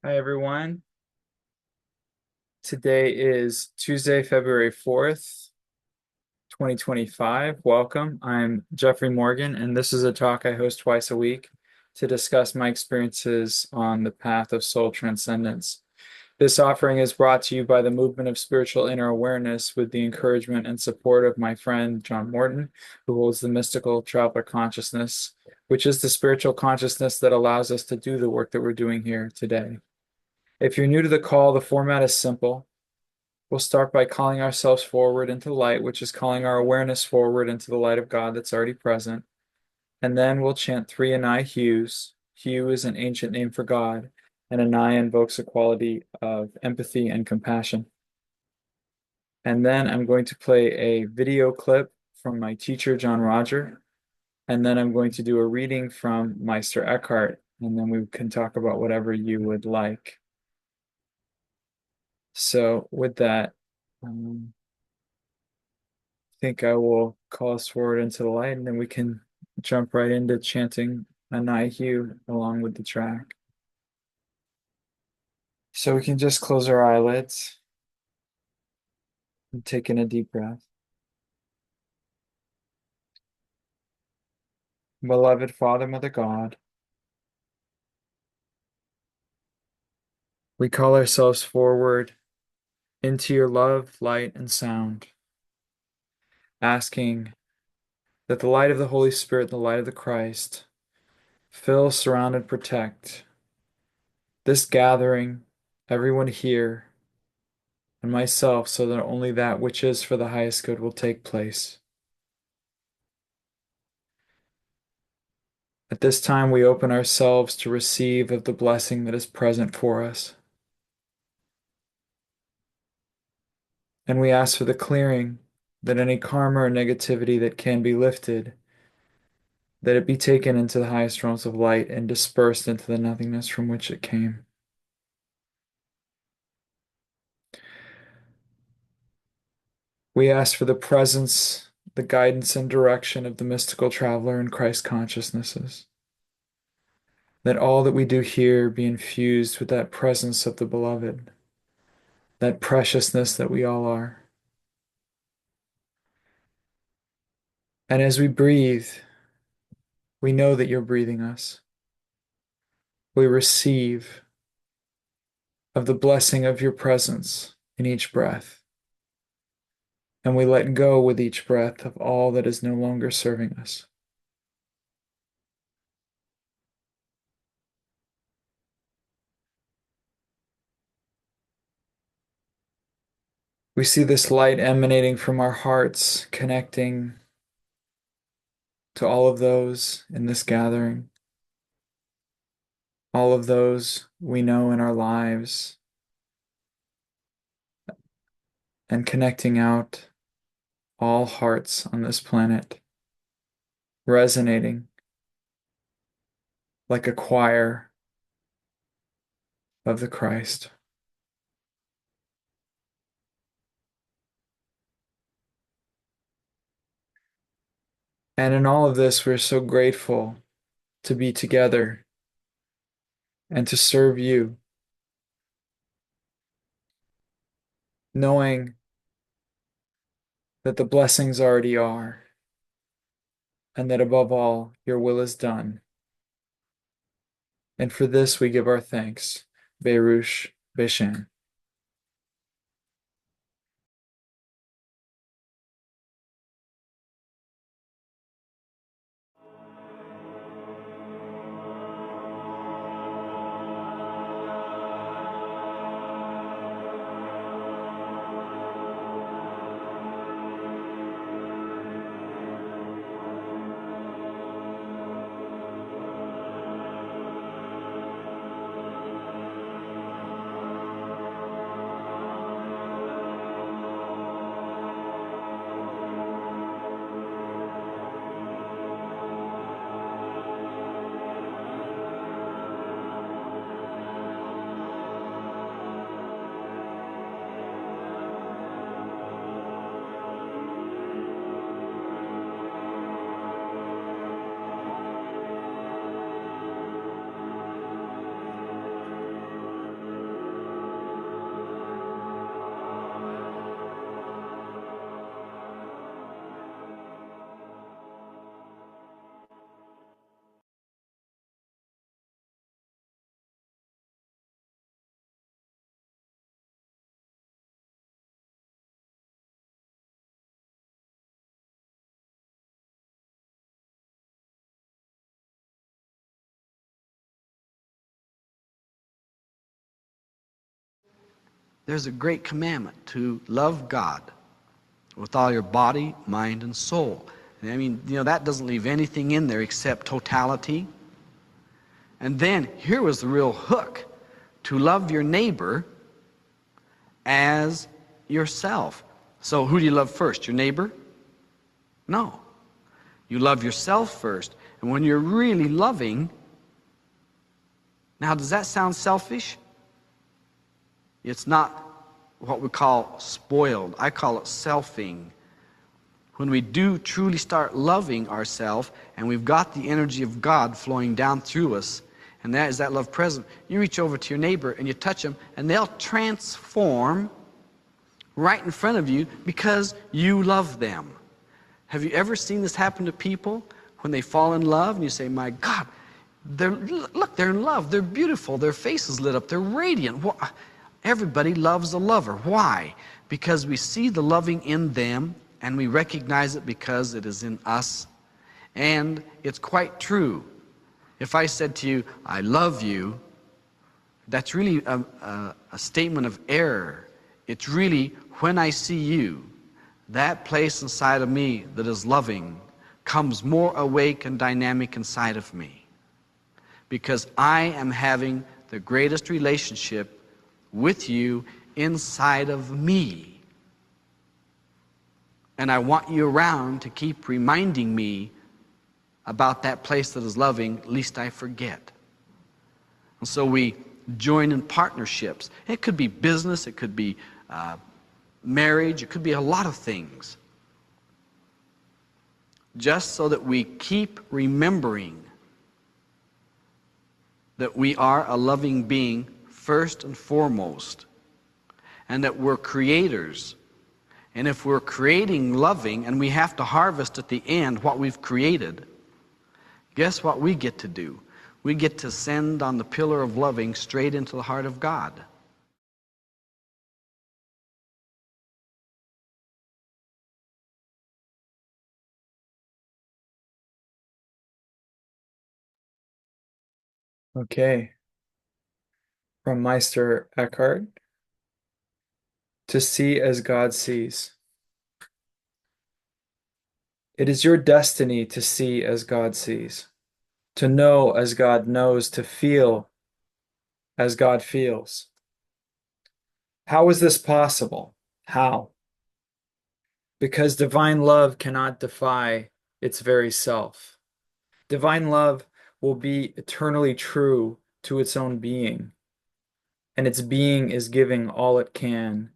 Hi, everyone. Today is Tuesday, February 4th, 2025. Welcome. I'm Jeffrey Morgan, and this is a talk I host twice a week to discuss my experiences on the path of soul transcendence. This offering is brought to you by the movement of spiritual inner awareness with the encouragement and support of my friend John Morton, who holds the mystical traveler consciousness, which is the spiritual consciousness that allows us to do the work that we're doing here today. If you're new to the call, the format is simple. We'll start by calling ourselves forward into light, which is calling our awareness forward into the light of God that's already present. And then we'll chant three Anai hues. Hue is an ancient name for God, and Anai invokes a quality of empathy and compassion. And then I'm going to play a video clip from my teacher, John Roger. And then I'm going to do a reading from Meister Eckhart. And then we can talk about whatever you would like. So, with that, I think I will call us forward into the light, and then we can jump right into chanting Anai Hugh along with the track. So we can just close our eyelids and take in a deep breath. Beloved Father, Mother God, we call ourselves forward into your love, light, and sound, asking that the light of the Holy Spirit, the light of the Christ, fill, surround, and protect this gathering, everyone here, and myself, so that only that which is for the highest good will take place. At this time, we open ourselves to receive of the blessing that is present for us. And we ask for the clearing, that any karma or negativity that can be lifted, that it be taken into the highest realms of light and dispersed into the nothingness from which it came. We ask for the presence, the guidance, and direction of the mystical traveler and Christ consciousnesses. That all that we do here be infused with that presence of the beloved, that preciousness that we all are. And as we breathe, we know that you're breathing us. We receive of the blessing of your presence in each breath. And we let go with each breath of all that is no longer serving us. We see this light emanating from our hearts, connecting to all of those in this gathering, all of those we know in our lives, and connecting out all hearts on this planet, resonating like a choir of the Christ. And in all of this, we're so grateful to be together and to serve you, knowing that the blessings already are, and that above all, your will is done. And for this we give our thanks. Berush Beshan. There's a great commandment to love God with all your body, mind, and soul. And I mean, that doesn't leave anything in there except totality. And then here was the real hook: to love your neighbor as yourself. So who do you love first? Your neighbor? No. You love yourself first. And when you're really loving, now does that sound selfish? It's not what we call spoiled. I call it selfing. When we do truly start loving ourselves and we've got the energy of God flowing down through us, and that is that love present, you reach over to your neighbor and you touch them and they'll transform right in front of you because you love them. Have you ever seen this happen to people when they fall in love and you say, my God, look, they're in love, they're beautiful, their face is lit up, they're radiant. Everybody loves a lover. Why? Because we see the loving in them and we recognize it because it is in us. And it's quite true. If I said to you, I love you, that's really a statement of error. It's really, when I see you, that place inside of me that is loving comes more awake and dynamic inside of me. Because I am having the greatest relationship with you inside of me. And I want you around to keep reminding me about that place that is loving, lest I forget. And so we join in partnerships. It could be business, it could be marriage, it could be a lot of things. Just so that we keep remembering that we are a loving being first and foremost, and that we're creators. And if we're creating loving and we have to harvest at the end what we've created, guess what we get to do? We get to send on the pillar of loving straight into the heart of God. Okay. From Meister Eckhart: to see as God sees. It is your destiny to see as God sees, to know as God knows, to feel as God feels. How is this possible? How? Because divine love cannot defy its very self. Divine love will be eternally true to its own being, and its being is giving all it can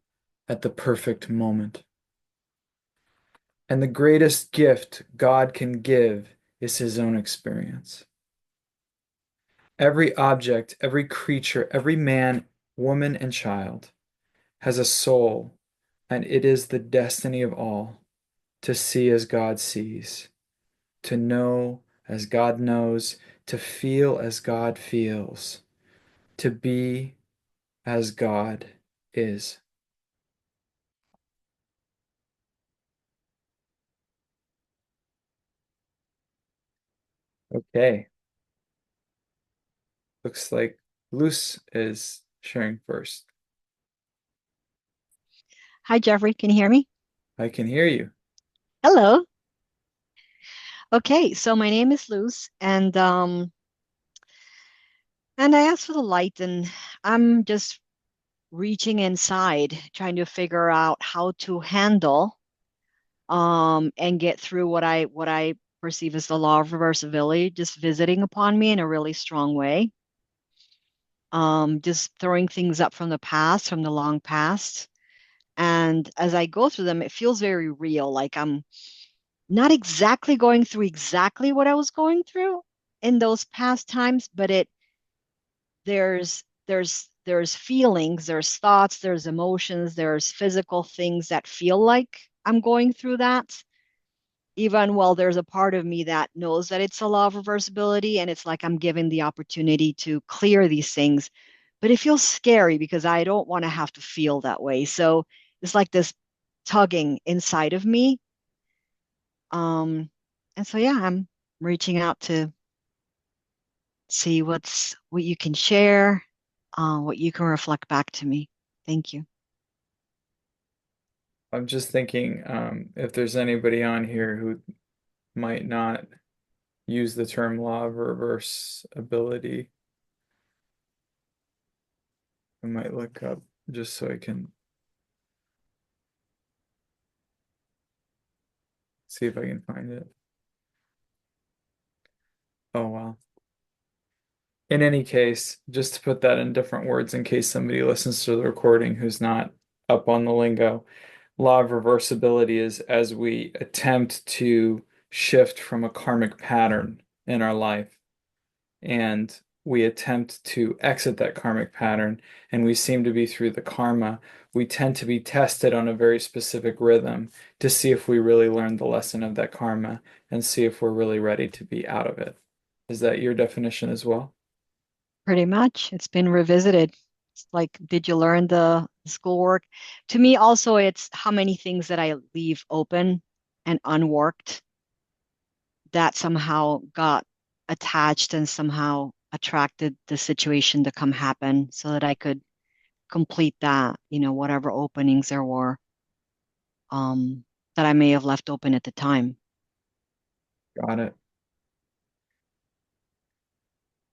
at the perfect moment. And the greatest gift God can give is his own experience. Every object, every creature, every man, woman, and child has a soul, and it is the destiny of all to see as God sees, to know as God knows, to feel as God feels, to be as God is. Okay, looks like Luz is sharing first. Hi, Jeffrey. Can you hear me? I can hear you. Hello. Okay, so my name is Luz, and I asked for the light, and I'm just reaching inside, trying to figure out how to handle and get through what I perceive as the law of reversibility, just visiting upon me in a really strong way. Just throwing things up from the past, from the long past. And as I go through them, it feels very real, like I'm not exactly going through exactly what I was going through in those past times, but there's feelings, there's thoughts, there's emotions, there's physical things that feel like I'm going through that. Even while there's a part of me that knows that it's a law of reversibility and it's like I'm given the opportunity to clear these things, but it feels scary because I don't want to have to feel that way. So it's like this tugging inside of me. And so yeah, I'm reaching out to see what you can share, what you can reflect back to me. Thank you. I'm just thinking if there's anybody on here who might not use the term law of reverse ability, I might look up just so I can see if I can find it. Oh, wow. In any case, just to put that in different words in case somebody listens to the recording who's not up on the lingo, law of reversibility is as we attempt to shift from a karmic pattern in our life and we attempt to exit that karmic pattern and we seem to be through the karma, we tend to be tested on a very specific rhythm to see if we really learned the lesson of that karma and see if we're really ready to be out of it. Is that your definition as well? Pretty much. It's been revisited. It's like, did you learn the schoolwork? To me, also, it's how many things that I leave open and unworked that somehow got attached and somehow attracted the situation to come happen so that I could complete that, whatever openings there were, that I may have left open at the time. Got it.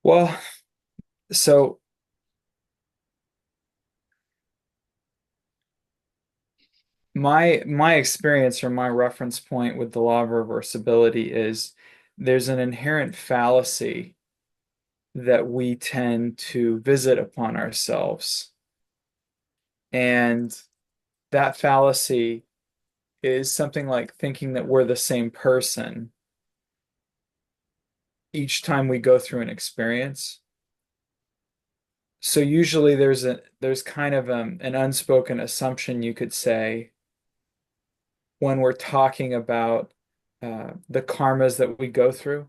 Well, so my experience or my reference point with the law of reversibility is there's an inherent fallacy that we tend to visit upon ourselves. And that fallacy is something like thinking that we're the same person each time we go through an experience. So usually there's kind of an unspoken assumption you could say when we're talking about the karmas that we go through.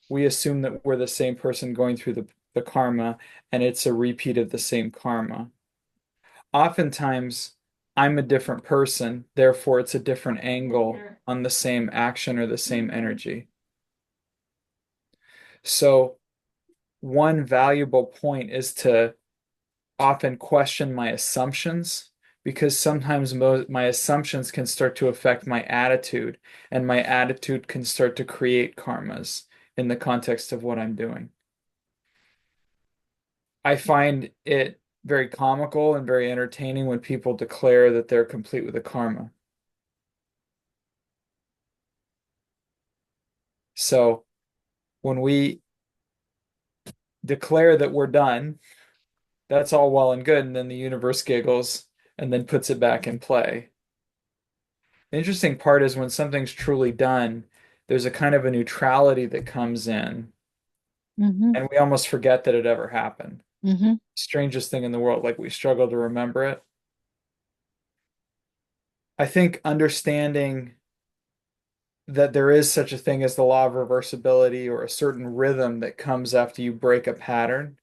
We assume that we're the same person going through the karma and it's a repeat of the same karma. Oftentimes, I'm a different person, therefore, it's a different angle on the same action or the same energy. So, one valuable point is to often question my assumptions because sometimes my assumptions can start to affect my attitude, and my attitude can start to create karmas in the context of what I'm doing. I find it very comical and very entertaining when people declare that they're complete with the karma. So when we declare that we're done, that's all well and good, and then the universe giggles and then puts it back in play. The interesting part is when something's truly done, there's a kind of a neutrality that comes in, Hmm. and we almost forget that it ever happened. Hmm. Strangest thing in the world, like we struggle to remember it. I think understanding that there is such a thing as the law of reversibility or a certain rhythm that comes after you break a pattern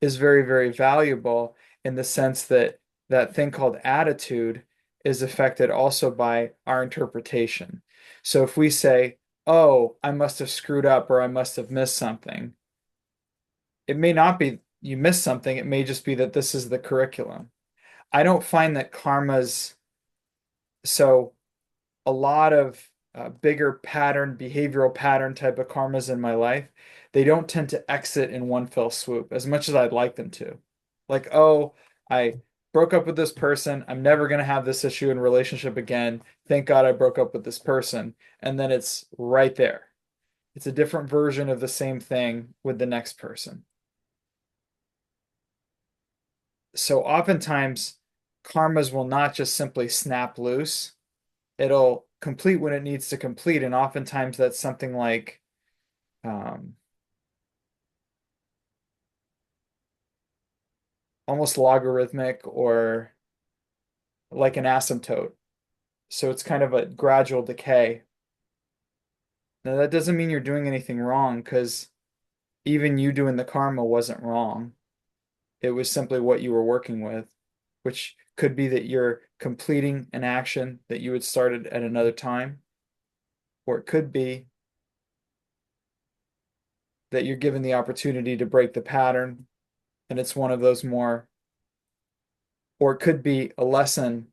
is very, very valuable in the sense that that thing called attitude is affected also by our interpretation. So if we say, oh, I must have screwed up or I must have missed something, it may not be you missed something, it may just be that this is the curriculum. I don't find that karma's so a lot of bigger pattern, behavioral pattern type of karmas in my life, they don't tend to exit in one fell swoop as much as I'd like them to. Like, oh, I broke up with this person. I'm never going to have this issue in relationship again. Thank God I broke up with this person. And then it's right there. It's a different version of the same thing with the next person. So oftentimes, karmas will not just simply snap loose. It'll complete when it needs to complete, and oftentimes that's something like um, almost logarithmic or like an asymptote. So it's kind of a gradual decay. Now that doesn't mean you're doing anything wrong because even you doing the karma wasn't wrong. It was simply what you were working with, which could be that you're completing an action that you had started at another time, or it could be that you're given the opportunity to break the pattern and it's one of those more, or it could be a lesson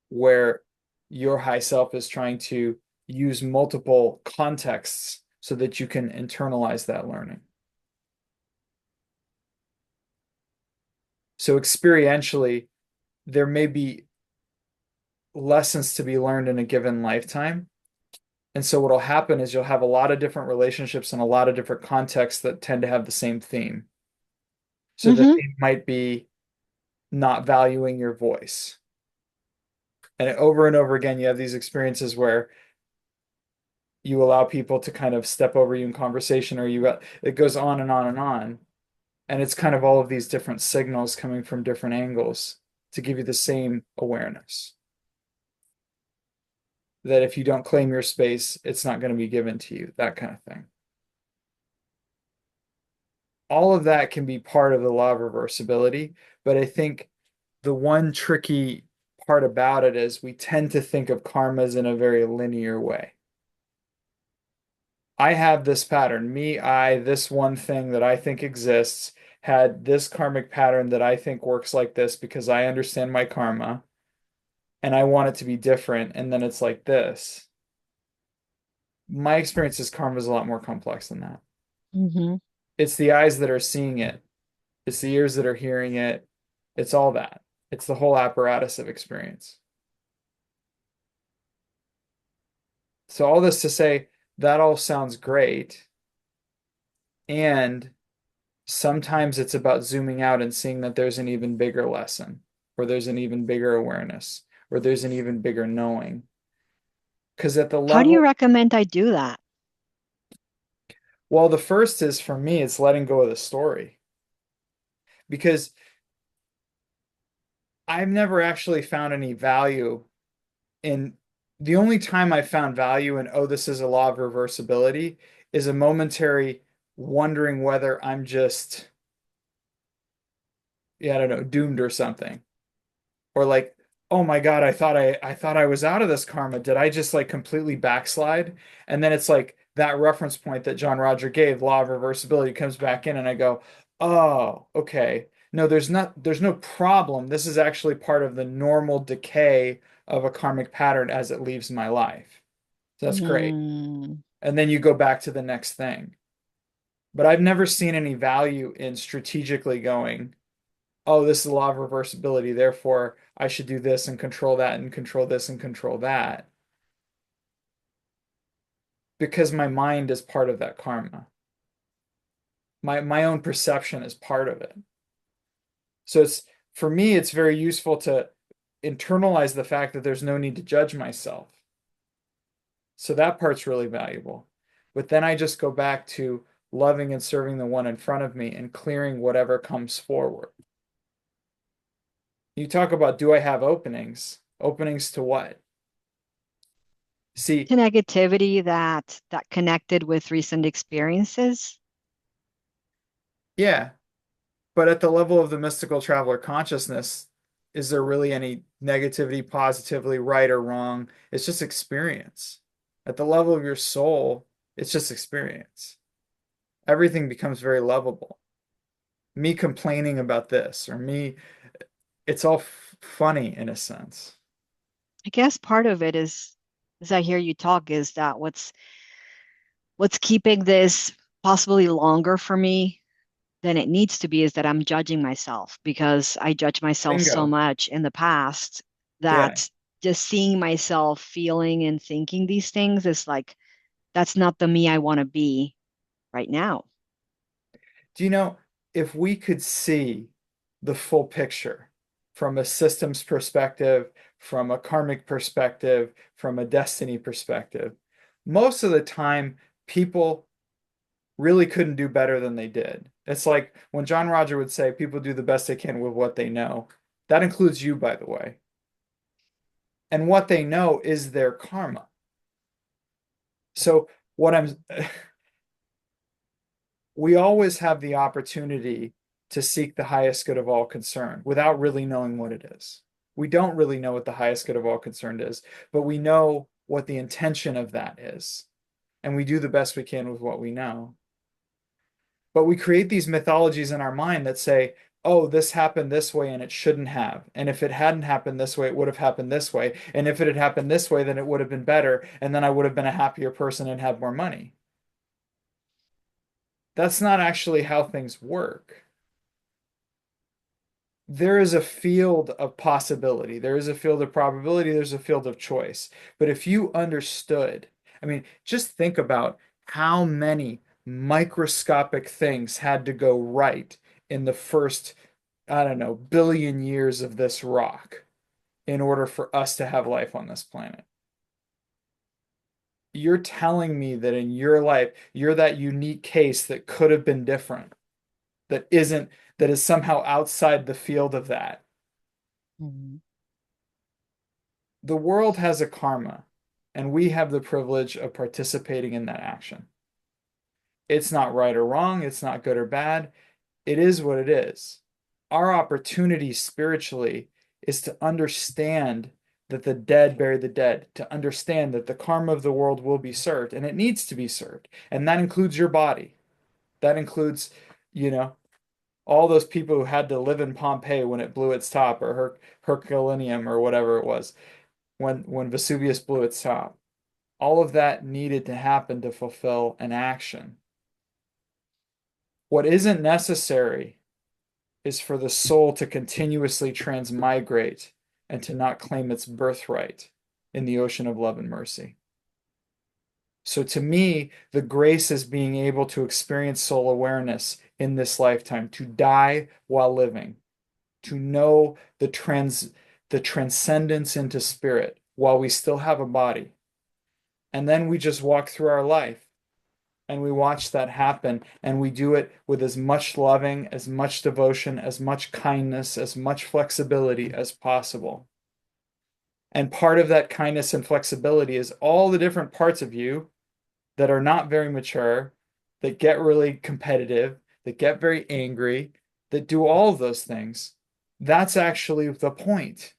where your high self is trying to use multiple contexts so that you can internalize that learning. So experientially, there may be lessons to be learned in a given lifetime. And so what'll happen is you'll have a lot of different relationships and a lot of different contexts that tend to have the same theme. So the Mm-hmm. theme might be not valuing your voice. And over again, you have these experiences where you allow people to kind of step over you in conversation, or it goes on and on and on. And it's kind of all of these different signals coming from different angles to give you the same awareness that if you don't claim your space, it's not going to be given to you, that kind of thing. All of that can be part of the law of reversibility, but I think the one tricky part about it is we tend to think of karmas in a very linear way. I have this pattern. This one thing that I think exists, had this karmic pattern that I think works like this because I understand my karma and I want it to be different. And then it's like this. My experience is karma is a lot more complex than that. Mm-hmm. It's the eyes that are seeing it, it's the ears that are hearing it. It's all that. It's the whole apparatus of experience. So, all this to say, that all sounds great. And sometimes it's about zooming out and seeing that there's an even bigger lesson, or there's an even bigger awareness, or there's an even bigger knowing. Because at the How do you level, recommend I do that? well, the first is for me, it's letting go of the story. Because I've never actually found any value in the only time I found value in, oh, this is a law of reversibility, is a momentary wondering whether I'm just, yeah, I don't know, doomed or something. Or like, oh my God, I thought I was out of this karma. Did I just like completely backslide? And then it's like that reference point that John Roger gave, law of reversibility, comes back in and I go, oh, okay. No, there's no problem. This is actually part of the normal decay of a karmic pattern as it leaves my life. So that's great. Mm. And then you go back to the next thing. But I've never seen any value in strategically going, oh, this is the law of reversibility, therefore I should do this and control that and control this and control that. Because my mind is part of that karma. My own perception is part of it. So it's for me, it's very useful to internalize the fact that there's no need to judge myself. So that part's really valuable. But then I just go back to loving and serving the one in front of me and clearing whatever comes forward. You talk about, do I have openings? Openings to what? See, To negativity that connected with recent experiences. yeah, but at the level of the mystical traveler consciousness, is there really any negativity, positively, right or wrong? It's just experience. At the level of your soul, it's just experience. Everything becomes very lovable. Me complaining about this or me, it's all funny in a sense. I guess part of it is, as I hear you talk, is that what's keeping this possibly longer for me than it needs to be is that I'm judging myself because I judge myself so Bingo. much in the past Yeah. that just seeing myself feeling and thinking these things is like, that's not the me I want to be right now. Do you know, if we could see the full picture from a systems perspective, from a karmic perspective, from a destiny perspective, most of the time people really couldn't do better than they did. It's like when John Roger would say people do the best they can with what they know. That includes you, by the way. And what they know is their karma. So what I'm we always have the opportunity to seek the highest good of all concerned without really knowing what it is. We don't really know what the highest good of all concerned is, but we know what the intention of that is. And we do the best we can with what we know. But we create these mythologies in our mind that say, oh, this happened this way and it shouldn't have. And if it hadn't happened this way, it would have happened this way. And if it had happened this way, then it would have been better. And then I would have been a happier person and had more money. That's not actually how things work. There is a field of possibility. There is a field of probability. There's a field of choice. But if you understood, I mean, just think about how many microscopic things had to go right in the first, I don't know, billion years of this rock in order for us to have life on this planet. You're telling me that in your life, you're that unique case that could have been different, that isn't, that is somehow outside the field of that. Mhm. The world has a karma, and we have the privilege of participating in that action. It's not right or wrong, it's not good or bad. It is what it is. Our opportunity spiritually is to understand that the dead bury the dead, to understand that the karma of the world will be served, and it needs to be served. And that includes your body. That includes, you know, all those people who had to live in Pompeii when it blew its top, or Herculaneum, or whatever it was, when Vesuvius blew its top. All of that needed to happen to fulfill an action. What isn't necessary is for the soul to continuously transmigrate and to not claim its birthright in the ocean of love and mercy. So to me, the grace is being able to experience soul awareness in this lifetime, to die while living, to know the transcendence into spirit while we still have a body. And then we just walk through our life and we watch that happen, and we do it with as much loving, as much devotion, as much kindness, as much flexibility as possible. And part of that kindness and flexibility is all the different parts of you that are not very mature, that get really competitive, that get very angry, that do all of those things. That's actually the point.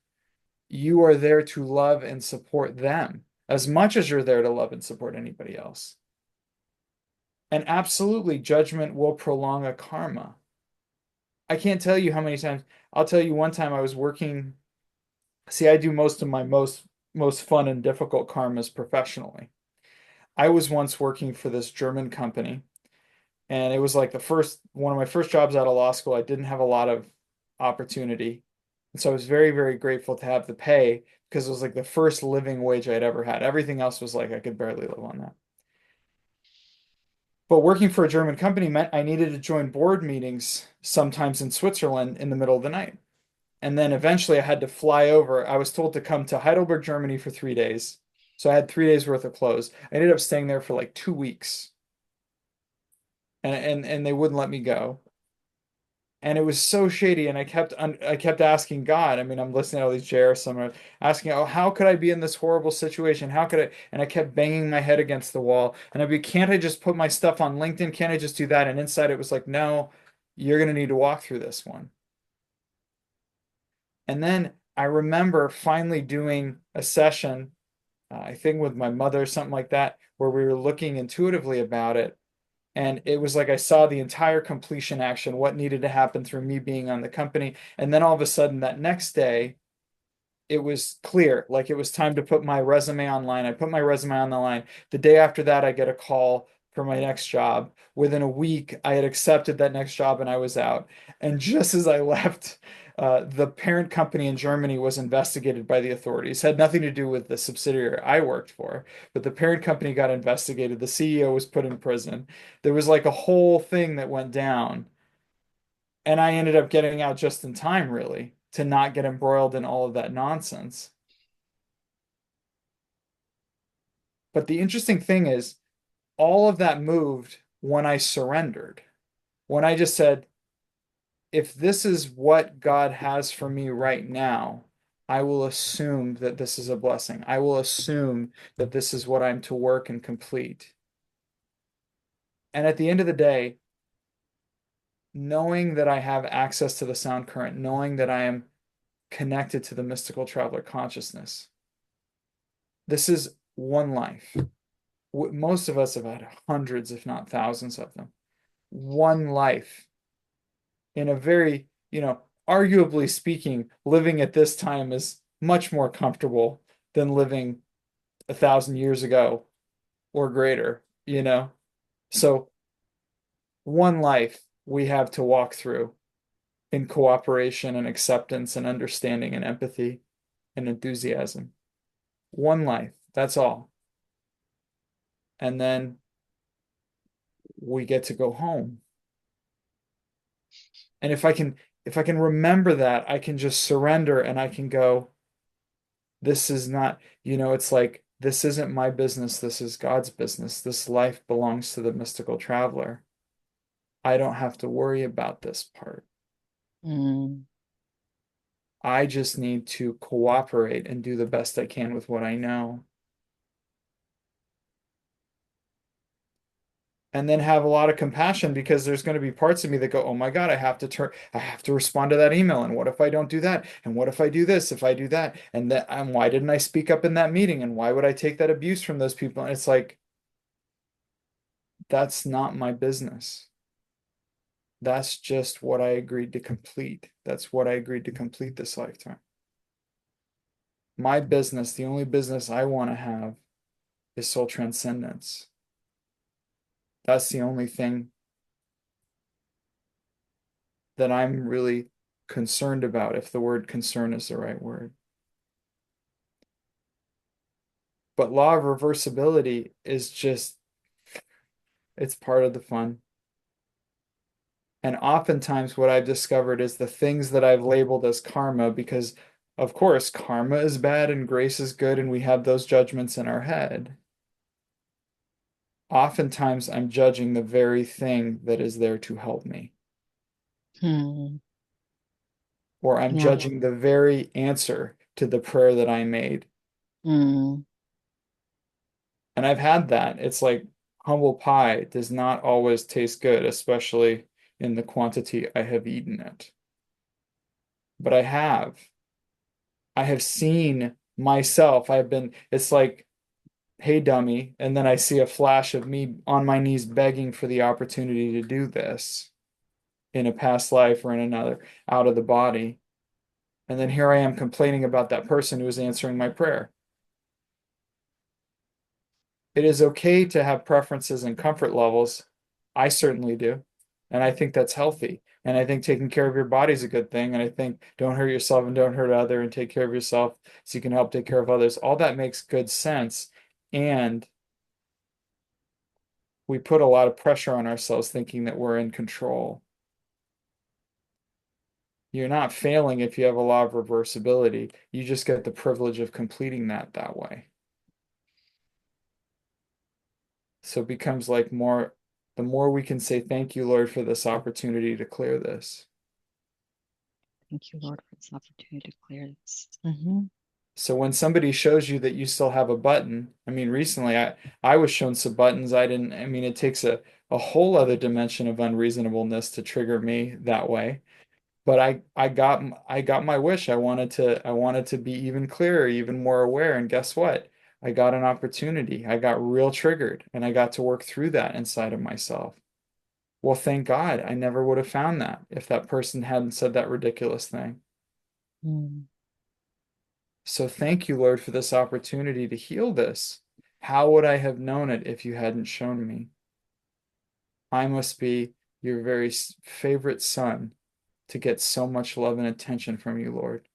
You are there to love and support them as much as you're there to love and support anybody else. And absolutely, judgment will prolong a karma. I can't tell you how many times. I'll tell you one time I was working. See, I do most of my most fun and difficult karmas professionally. I was once working for this German company, and it was like the first one of my first jobs out of law school. I didn't have a lot of opportunity. And so I was very, very grateful to have the pay because it was like the first living wage I'd ever had. Everything else was like I could barely live on that. But working for a German company meant I needed to join board meetings sometimes in Switzerland in the middle of the night. And then eventually I had to fly over. I was told to come to Heidelberg, Germany for 3 days. So I had 3 days worth of clothes. I ended up staying there for like 2 weeks. And they wouldn't let me go. And it was so shady. And I kept asking God. I mean, I'm listening to all these JRs. I'm asking, oh, how could I be in this horrible situation? How could I? And I kept banging my head against the wall. And I'd be, can't I just put my stuff on LinkedIn? Can't I just do that? And inside it was like, no, you're gonna need to walk through this one. And then I remember finally doing a session, I think with my mother, something like that, where we were looking intuitively about it. And it was like I saw the entire completion action, what needed to happen through me being on the company. And then all of a sudden, that next day, it was clear, like it was time to put my resume online. I put my resume on the line. The day after that, I get a call for my next job. Within a week, I had accepted that next job and I was out. And just as I left, the parent company in Germany was investigated by the authorities. Had nothing to do with the subsidiary I worked for, but the parent company got investigated. The CEO was put in prison. There was like a whole thing that went down. And I ended up getting out just in time, really, to not get embroiled in all of that nonsense. But the interesting thing is, all of that moved when I surrendered. When I just said, if this is what God has for me right now, I will assume that this is a blessing. I will assume that this is what I'm to work and complete. And at the end of the day, knowing that I have access to the sound current, knowing that I am connected to the mystical traveler consciousness, this is one life. Most of us have had hundreds, if not thousands of them. One life in a very arguably speaking, living at this time is much more comfortable than living 1,000 years ago or greater. So one life we have to walk through in cooperation and acceptance and understanding and empathy and enthusiasm. One life, that's all. And then we get to go home. And if I can remember that, I can just surrender and I can go, this is not, it's like this isn't my business, this is God's business. This life belongs to the mystical traveler. I don't have to worry about this part. Mm. I just need to cooperate and do the best I can with what I know. And then have a lot of compassion because there's going to be parts of me that go, oh my God, I have to respond to that email. And what if I don't do that? And what if I do this, if I do that? And why didn't I speak up in that meeting? And why would I take that abuse from those people? And it's like, that's not my business. That's just what I agreed to complete. That's what I agreed to complete this lifetime. My business, the only business I want to have is soul transcendence. That's the only thing that I'm really concerned about, if the word concern is the right word. But law of reversibility is just, it's part of the fun. And oftentimes, what I've discovered is the things that I've labeled as karma, because of course, karma is bad and grace is good, and we have those judgments in our head. Oftentimes, I'm judging the very thing that is there to help me, Hmm. or I'm Yeah. judging the very answer to the prayer that I made. Mm. And I've had that. It's like humble pie does not always taste good, especially in the quantity I have eaten it. But I have. I have seen myself. It's like, hey, dummy. And then I see a flash of me on my knees begging for the opportunity to do this in a past life or in another, out of the body. And then here I am complaining about that person who was answering my prayer. It is okay to have preferences and comfort levels. I certainly do. And I think that's healthy. And I think taking care of your body is a good thing. And I think don't hurt yourself and don't hurt other and take care of yourself so you can help take care of others. All that makes good sense. And we put a lot of pressure on ourselves thinking that we're in control. You're not failing if you have a law of reversibility. You just get the privilege of completing that way. So it becomes like the more we can say, thank you, Lord, for this opportunity to clear this. Thank you, Lord, for this opportunity to clear this. Hmm. So when somebody shows you that you still have a button, I mean, recently I was shown some buttons I didn't, I mean, it takes a whole other dimension of unreasonableness to trigger me that way. But I got my wish. I wanted to be even clearer, even more aware. And guess what? I got an opportunity. I got real triggered and I got to work through that inside of myself. Well, thank God I never would have found that if that person hadn't said that ridiculous thing. Mm. So thank you, Lord, for this opportunity to heal this. How would I have known it if you hadn't shown me? I must be your very favorite son to get so much love and attention from you, Lord.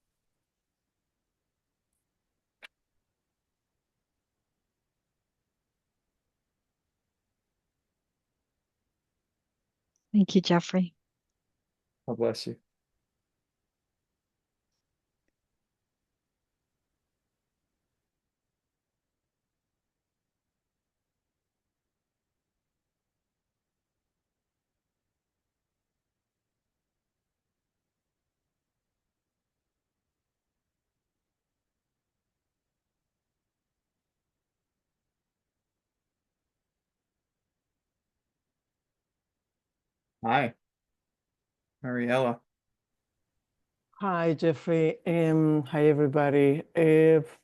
Thank you, Jeffrey. God bless you. Hi, Mariella. Hi, Jeffrey. Hi, everybody. If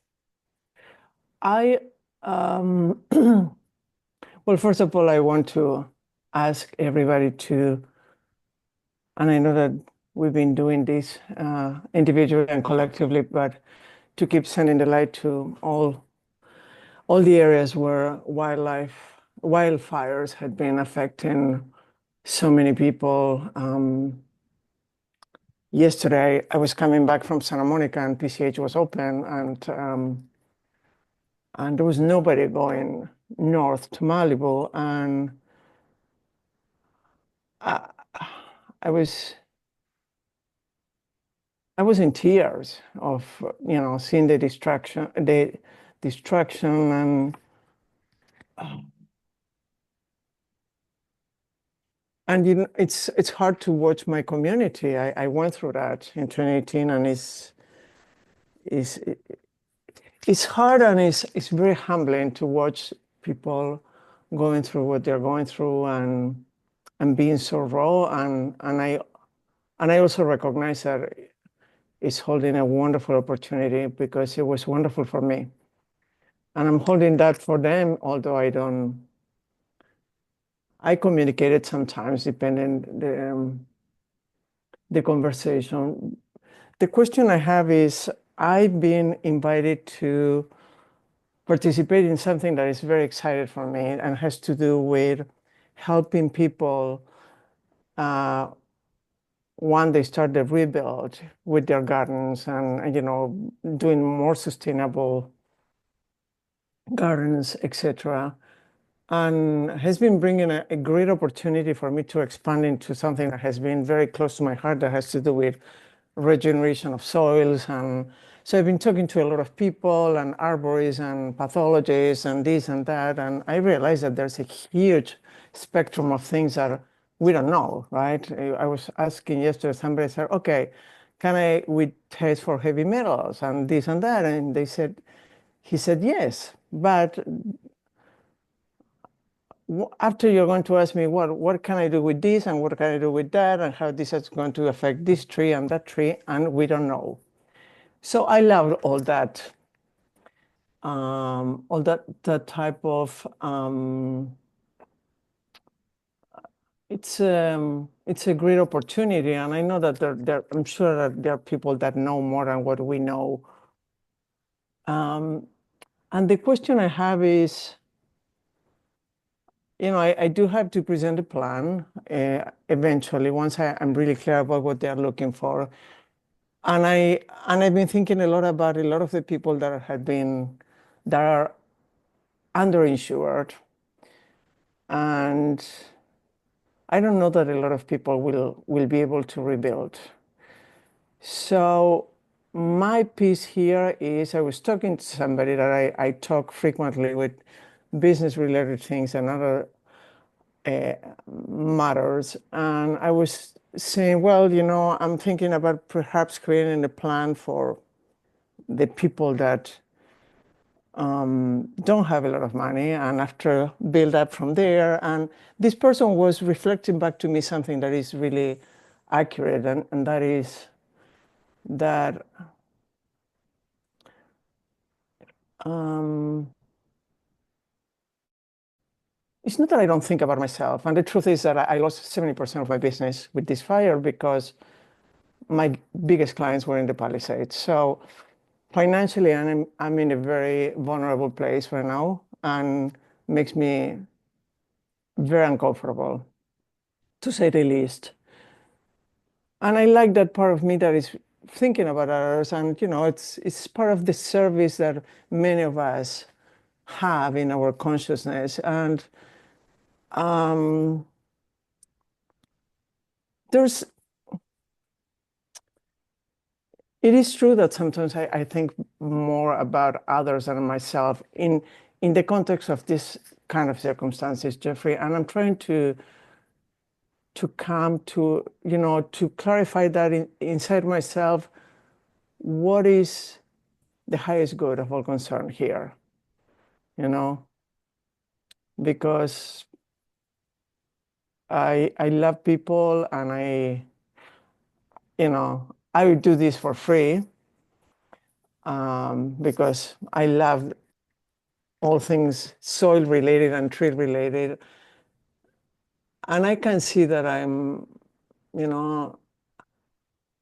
I, well, first of all, I want to ask everybody to, and I know that we've been doing this individually and collectively, but to keep sending the light to all the areas where wildfires had been affecting so many people. Yesterday, I was coming back from Santa Monica and PCH was open, and there was nobody going north to Malibu, and I, I was I was in tears of seeing the destruction, and it's hard to watch my community. I went through that in 2018, and it's it's hard, and it's very humbling to watch people going through what they're going through, and being so raw, and I also recognize that it's holding a wonderful opportunity because it was wonderful for me. And I'm holding that for them, although I communicated sometimes depending the conversation. The question I have is, I've been invited to participate in something that is very exciting for me and has to do with helping people when they start the rebuild with their gardens, and doing more sustainable gardens, etc. And has been bringing a great opportunity for me to expand into something that has been very close to my heart, that has to do with regeneration of soils. And so I've been talking to a lot of people and arborists and pathologists and this and that, and I realized that there's a huge spectrum of things that we don't know, right? I was asking yesterday, somebody said, okay, we test for heavy metals and this and that? And he said, yes, but after you're going to ask me what can I do with this and what can I do with that and how this is going to affect this tree and that tree, and we don't know. So I love all that type of it's a great opportunity, and I know that I'm sure that there are people that know more than what we know. And the question I have is, I do have to present a plan eventually once I'm really clear about what they're looking for. And I've been thinking a lot about a lot of the people that are underinsured, and I don't know that a lot of people will be able to rebuild. So my piece here is, I was talking to somebody that I talk frequently with business related things and other matters. And I was saying, well, I'm thinking about perhaps creating a plan for the people that don't have a lot of money, and after build up from there. And this person was reflecting back to me something that is really accurate, and that is that it's not that I don't think about myself. And the truth is that I lost 70% of my business with this fire because my biggest clients were in the Palisades. So financially, I'm in a very vulnerable place right now, and makes me very uncomfortable, to say the least. And I like that part of me that is thinking about others, and it's part of the service that many of us have in our consciousness. And there's it is true that sometimes I think more about others than myself in the context of this kind of circumstances, Jeffrey. And I'm trying to come to clarify that inside myself, what is the highest good of all concern here, because I love people, and I would do this for free, because I love all things soil related and tree related. And I can see that I'm,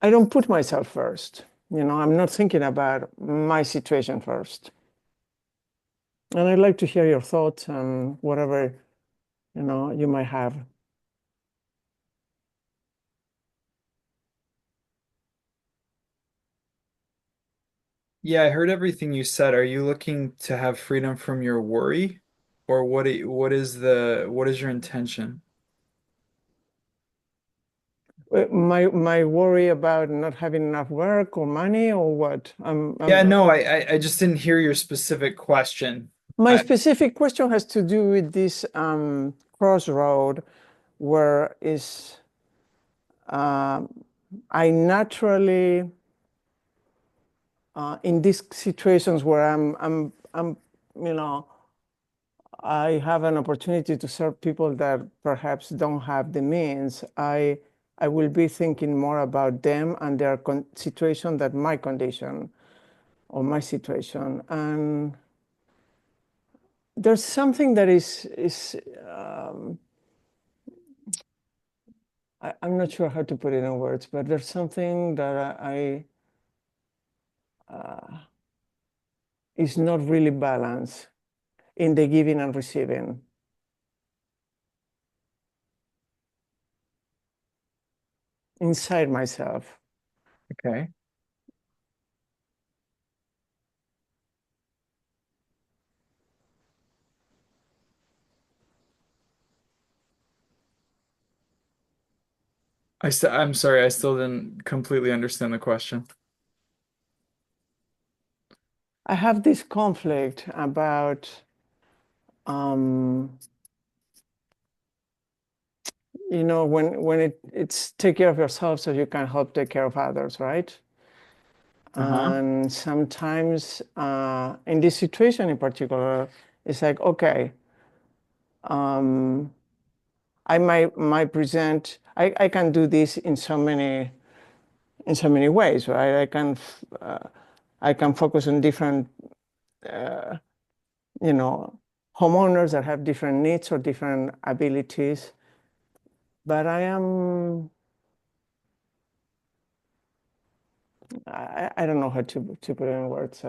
I don't put myself first. I'm not thinking about my situation first. And I'd like to hear your thoughts on whatever, you might have. Yeah, I heard everything you said. Are you looking to have freedom from your worry, or what is your intention? My worry about not having enough work or money or what? Yeah, no, I just didn't hear your specific question. My I specific question has to do with this crossroad where is um, I naturally in these situations where I'm you know I have an opportunity to serve people that perhaps don't have the means. I will be thinking more about them and their situation than my condition or my situation. And there's something that is I'm not sure how to put it in words, but there's something that is not really balanced in the giving and receiving inside myself. okay. I'm sorry, I still didn't completely understand the question. I have this conflict about, um, when it's take care of yourself so you can help take care of others, right? Uh-huh. And sometimes, in this situation in particular, it's like, okay, um, I might present. I can do this in so many ways, right? I can focus on different, uh, you know, homeowners that have different needs or different abilities. But I don't know how to put it in words.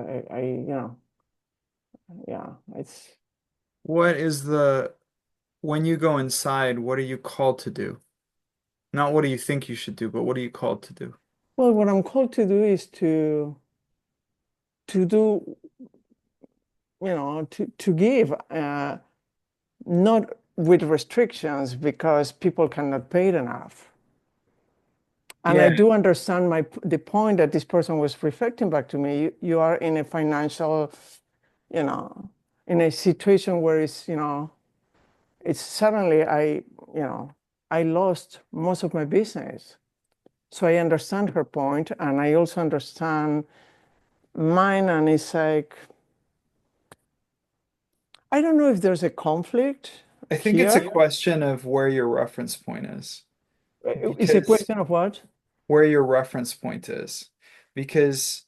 Yeah, it's What is the When you go inside, what are you called to do? Not what do you think you should do, but what are you called to do? well, what I'm called to do is to do, to give, not with restrictions because people cannot pay it enough. And Yeah, I do understand the point that this person was reflecting back to me. You are in a financial, you know, in a situation where it's suddenly I lost most of my business. So I understand her point, and I also understand mine. And it's like, I don't know if there's a conflict I think it's a here. question of where your reference point is. It's a Because question of what? where your reference point is. Because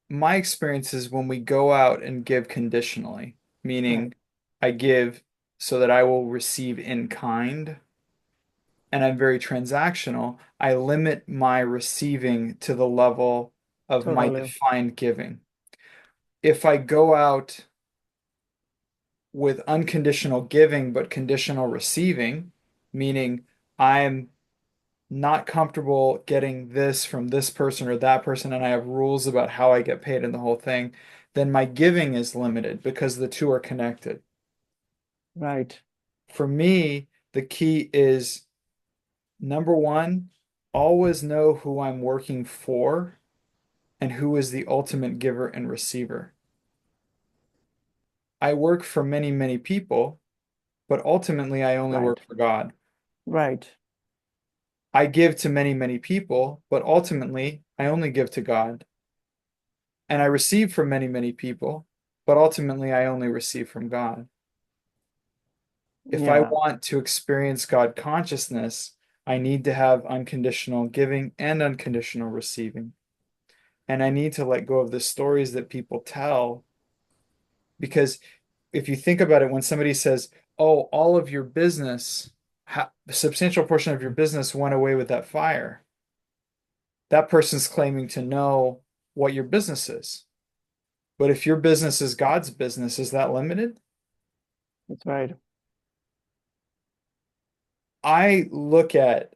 my experience is when we go out and give conditionally, Right, meaning I give so that I will receive in kind, and I'm very transactional, I limit my receiving to the level of my totally. defined giving. If I go out with unconditional giving but conditional receiving, meaning I'm not comfortable getting this from this person or that person, and I have rules about how I get paid in the whole thing, then my giving is limited because the two are connected. Right, For me, the key is number one, always know who I'm working for and who is the ultimate giver and receiver. I work for many, many people, but ultimately I only right, work for God. right. I give to many, many people, but ultimately I only give to God. And I receive from many, many people, but ultimately I only receive from God. If I Yeah, want to experience God consciousness, I need to have unconditional giving and unconditional receiving. And I need to let go of the stories that people tell. Because if you think about it, when somebody says, oh, all of your business a substantial portion of your business went away with that fire. That person's claiming to know what your business is. But if your business is God's business, is that limited? That's right. I look at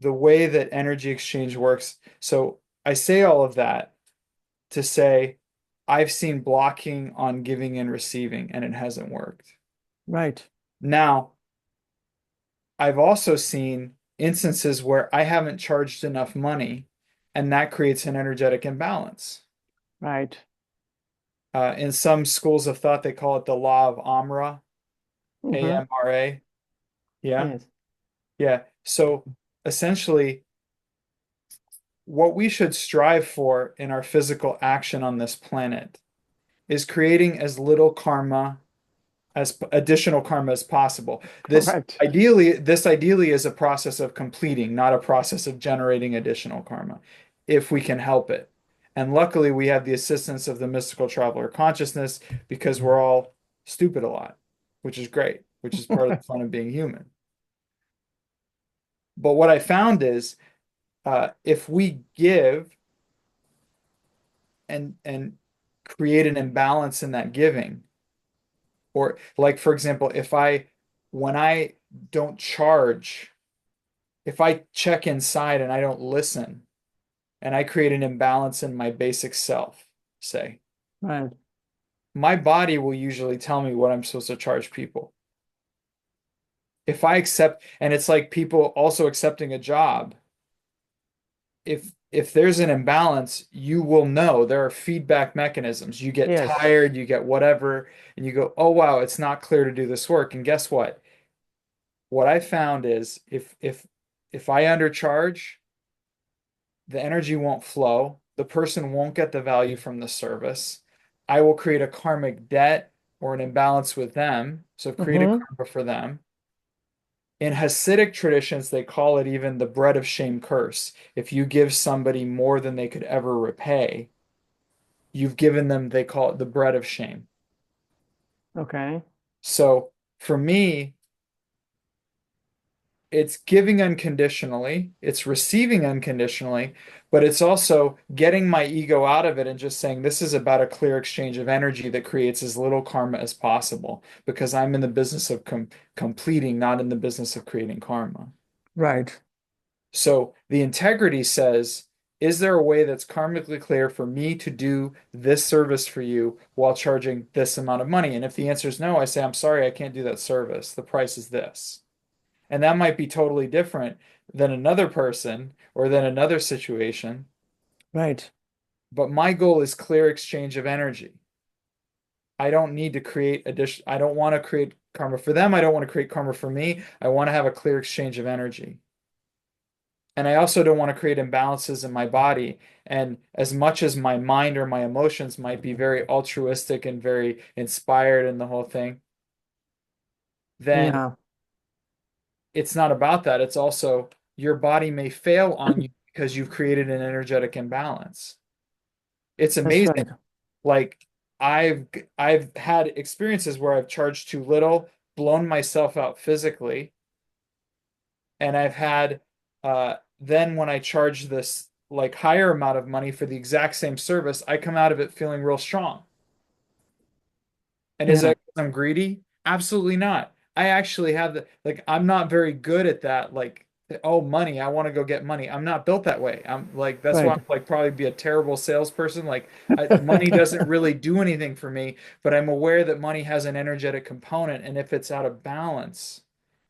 the way that energy exchange works. So I say all of that to say I've seen blocking on giving and receiving, and it hasn't worked. Right. Now, I've also seen instances where I haven't charged enough money, and that creates an energetic imbalance. Right. In some schools of thought, they call it the law of Amra, Mm-hmm. AMRA. Yeah. Yes. Yeah. So essentially, what we should strive for in our physical action on this planet is creating as little karma as additional karma as possible. Correct. This ideally is a process of completing, not a process of generating additional karma, if we can help it. And luckily, we have the assistance of the mystical traveler consciousness because we're all stupid a lot, which is great, which is part of the fun of being human. But what I found is if we give and create an imbalance in that giving, or like for example, if I when I don't charge, if I check inside and I don't listen, and I create an imbalance in my basic self, say, Right. my body will usually tell me what I'm supposed to charge people. If I accept, and it's like people also accepting a job, if there's an imbalance, you will know there are feedback mechanisms. You get Yes. tired, you get whatever, and you go, oh wow, it's not clear to do this work. And guess what? What I found is if I undercharge, the energy won't flow. The person won't get the value from the service. I will create a karmic debt or an imbalance with them. So create a Mm-hmm. karma for them. In Hasidic traditions, they call it even the bread of shame curse. If you give somebody more than they could ever repay, you've given them, they call it the bread of shame. Okay. So for me, it's giving unconditionally, it's receiving unconditionally, but it's also getting my ego out of it and just saying this is about a clear exchange of energy that creates as little karma as possible because I'm in the business of completing, not in the business of creating karma. Right. So the integrity says, is there a way that's karmically clear for me to do this service for you while charging this amount of money? And if the answer is no, I say, I'm sorry, I can't do that service. The price is this. And that might be totally different than another person or than another situation. Right. But my goal is clear exchange of energy. I don't need to create addition. I don't want to create karma for them. I don't want to create karma for me. I want to have a clear exchange of energy. And I also don't want to create imbalances in my body. And as much as my mind or my emotions might be very altruistic and very inspired in the whole thing, then Yeah. it's not about that. It's also your body may fail on you because you've created an energetic imbalance. It's That's amazing. right. Like I've I've had experiences where I've charged too little, blown myself out physically, and I've had then when I charge this like higher amount of money for the exact same service, I come out of it feeling real strong. And is Yeah. that because I'm greedy? Absolutely not. I actually have the like I'm not very good at that like oh money, I want to go get money. I'm not built that way. I'm like that's why I'm Right. like probably be a terrible salesperson. Like money doesn't really do anything for me, but I'm aware that money has an energetic component and if it's out of balance,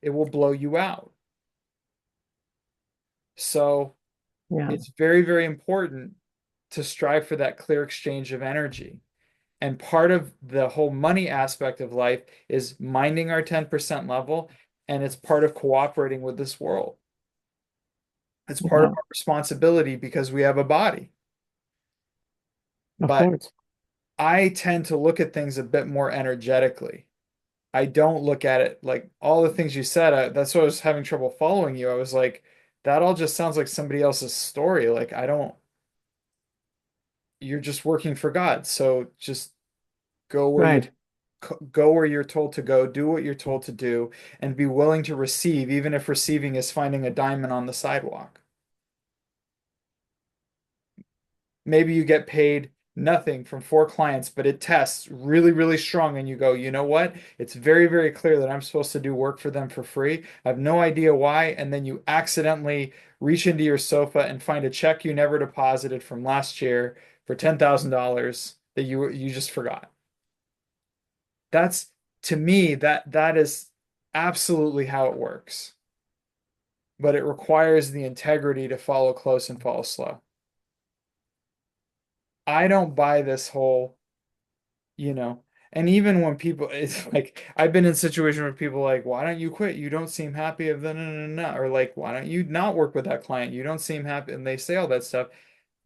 it will blow you out. So Yeah. it's very, very important to strive for that clear exchange of energy. And part of the whole money aspect of life is minding our 10% level, and it's part of cooperating with this world. It's part of Yeah. our responsibility because we have a body. Of But course. I tend to look at things a bit more energetically. I don't look at it like all the things you said. That's why I was having trouble following you. I was like, that all just sounds like somebody else's story. Like, I don't, you're just working for God. So just go where you Right. go where you're told to go, do what you're told to do, and be willing to receive, even if receiving is finding a diamond on the sidewalk. Maybe you get paid nothing from 4 clients, but it tests really, really strong, and you go, you know what? It's very, very clear that I'm supposed to do work for them for free. I have no idea why. And then you accidentally reach into your sofa and find a check you never deposited from last year for $10,000 that you just forgot. That's to me that is absolutely how it works. But it requires the integrity to follow close and follow slow. I don't buy this whole, you know, and even when people, it's like I've been in situations where people are like, why don't you quit? You don't seem happy of the no, no, no, no. Or like, why don't you not work with that client? You don't seem happy. And they say all that stuff.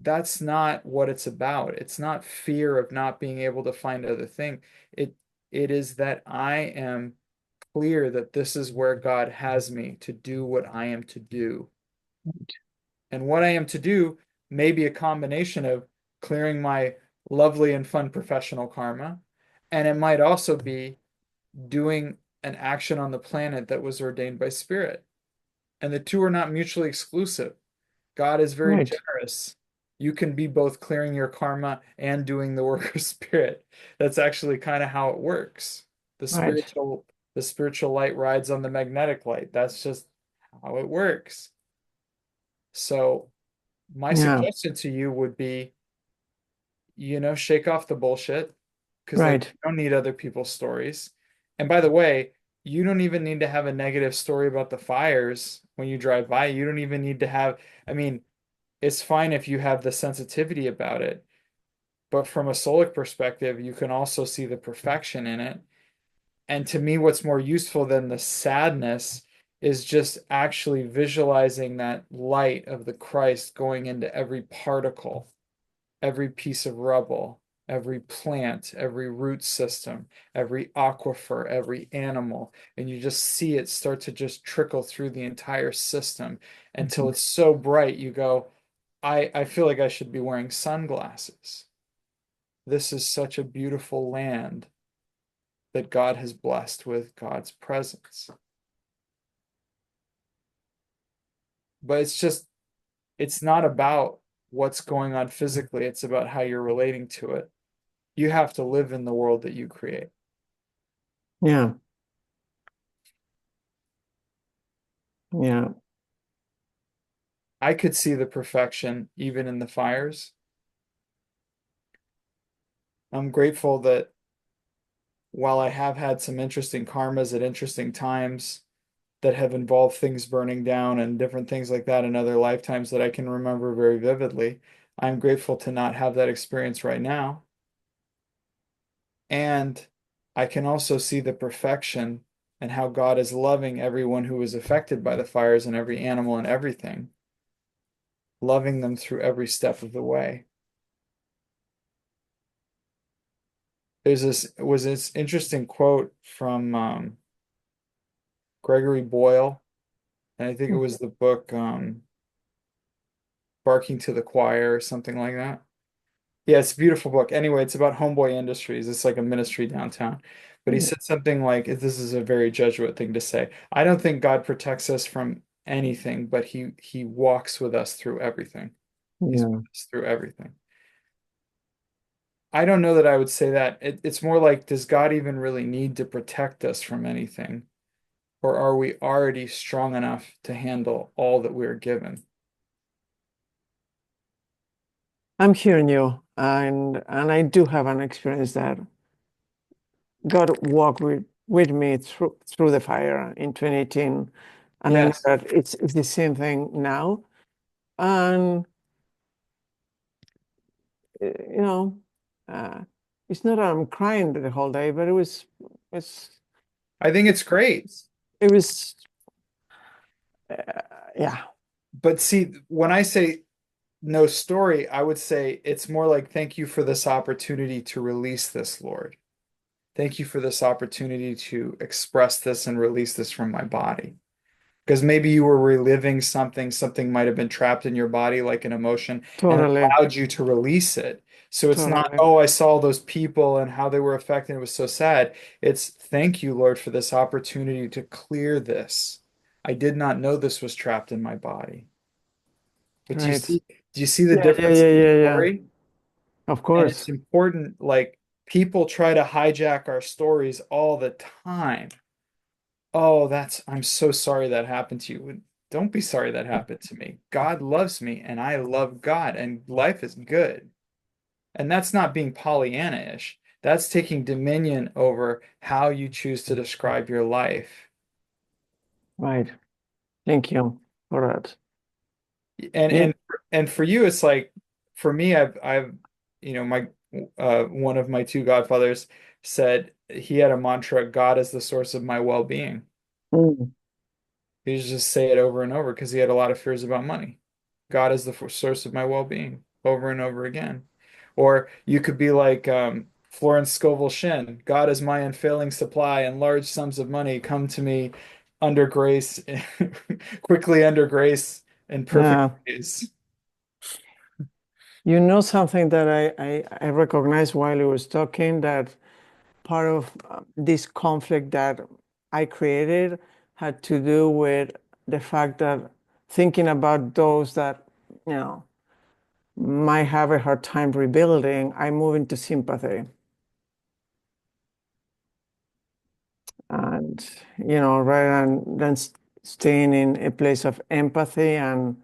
That's not what it's about. It's not fear of not being able to find other thing. It it is that I am clear that this is where God has me to do what I am to do. And what I am to do may be a combination of clearing my lovely and fun professional karma, and it might also be doing an action on the planet that was ordained by spirit. And the two are not mutually exclusive. God is very Right. generous. You can be both clearing your karma and doing the work of spirit. That's actually kind of how it works. The Right. spiritual the spiritual light rides on the magnetic light. That's just how it works. So my Yeah. suggestion to you would be, shake off the bullshit because like Right. you don't need other people's stories. And by the way, you don't even need to have a negative story about the fires when you drive by. You don't even need to have, I mean, it's fine if you have the sensitivity about it, but from a soulic perspective, you can also see the perfection in it. And to me, what's more useful than the sadness is just actually visualizing that light of the Christ going into every particle, every piece of rubble, every plant, every root system, every aquifer, every animal. And you just see it start to just trickle through the entire system until Mhm. it's so bright you go, I feel like I should be wearing sunglasses. This is such a beautiful land that God has blessed with God's presence. But it's not about what's going on physically, it's about how you're relating to it. You have to live in the world that you create. Yeah. Yeah. I could see the perfection even in the fires. I'm grateful that while I have had some interesting karmas at interesting times that have involved things burning down and different things like that in other lifetimes that I can remember very vividly, I'm grateful to not have that experience right now. And I can also see the perfection and how God is loving everyone who was affected by the fires and every animal and everything, loving them through every step of the way. There's this interesting quote from Gregory Boyle, and I think it was the book Barking to the Choir or something like that. Yeah, it's a beautiful book. Anyway, it's about Homeboy Industries. It's like a ministry downtown. But he Mhm. said something like, this is a very Jesuit thing to say. I don't think God protects us from anything, but he walks with us through everything. He's with Yeah. us through everything. I don't know that I would say that. It's more like, does God even really need to protect us from anything? Or are we already strong enough to handle all that we're given? I'm hearing you, and I do have an experience that God walked with me through the fire in 2018, and I know Yes. that it's the same thing now. And you know, uh, it's not that I'm crying the whole day, but it's I think it's great. it was yeah. But see, when I say no story, I would say it's more like, thank you for this opportunity to release this, Lord. Thank you for this opportunity to express this and release this from my body. Because maybe you were reliving something might have been trapped in your body, like an emotion, and it Totally. allowed you to release it. So it's not, Totally. oh, I saw those people and how they were affected. It was so sad. It's thank you, Lord, for this opportunity to clear this. I did not know this was trapped in my body. But Right. do you see the Yeah, yeah, difference yeah, in the yeah, yeah. story? Of And it's course. important, like people try to hijack our stories all the time. Oh, I'm so sorry that happened to you. Don't be sorry that happened to me. God loves me and I love God and life is good. And that's not being Pollyanna-ish. That's taking dominion over how you choose to describe your life. Right. Thank you for that. And Yeah. and and for you, it's like for me, I've my one of my two godfathers said he had a mantra, God is the source of my well-being. Mm. He used to just say it over and over because he had a lot of fears about money. God is the source of my well-being over and over again. Or you could be like Florence Scovel Shinn, God is my unfailing supply and large sums of money come to me under grace, quickly under grace and perfect Yeah. ways. You know something that I recognized while you was talking, that part of this conflict that I created had to do with the fact that thinking about those that, you know, might have a hard time rebuilding, I move into sympathy. And, rather than staying in a place of empathy and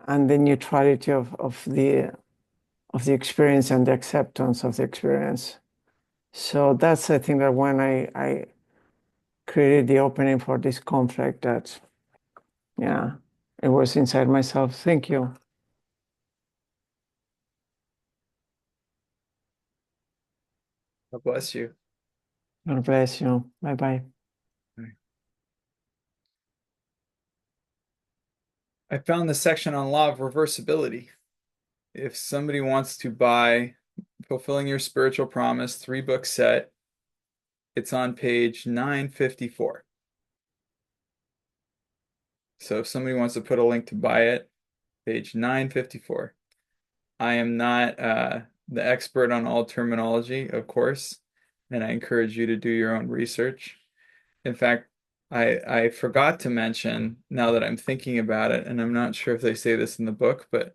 the neutrality of the experience and the acceptance of the experience. So that's, I think, that when I created the opening for this conflict, that, yeah, it was inside myself. Thank you. God bless you. God bless you. Bye bye. I found the section on law of reversibility. If somebody wants to buy Fulfilling Your Spiritual Promise 3-book set, it's on page 954. So if somebody wants to put a link to buy it, page 954. I am not the expert on all terminology, of course, and I encourage you to do your own research. In fact, I forgot to mention, now that I'm thinking about it, and I'm not sure if they say this in the book, but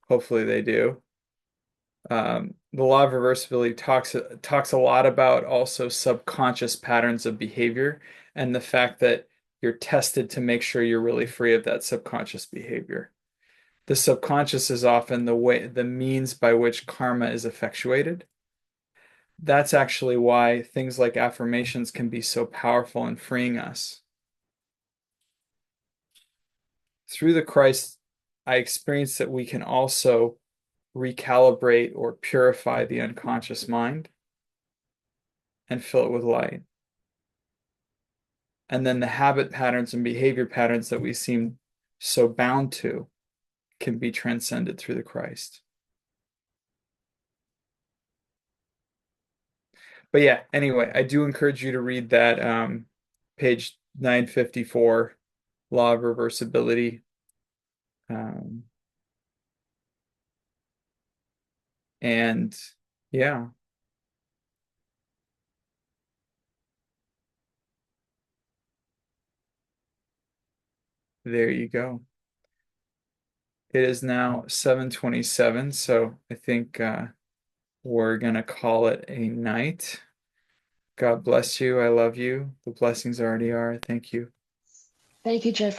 hopefully they do. The law of reversibility talks a lot about also subconscious patterns of behavior and the fact that you're tested to make sure you're really free of that subconscious behavior. The subconscious is often the means by which karma is effectuated. That's actually why things like affirmations can be so powerful in freeing us. Through the Christ, I experienced that we can also recalibrate or purify the unconscious mind and fill it with light. And then the habit patterns and behavior patterns that we seem so bound to can be transcended through the Christ. But yeah, anyway, I do encourage you to read that page 954, Law of Reversibility. Um, and yeah, there you go. It is now 7:27, so I think we're gonna call it a night. God bless you. I love you. The blessings already are. Thank you. Thank you, Jeffrey.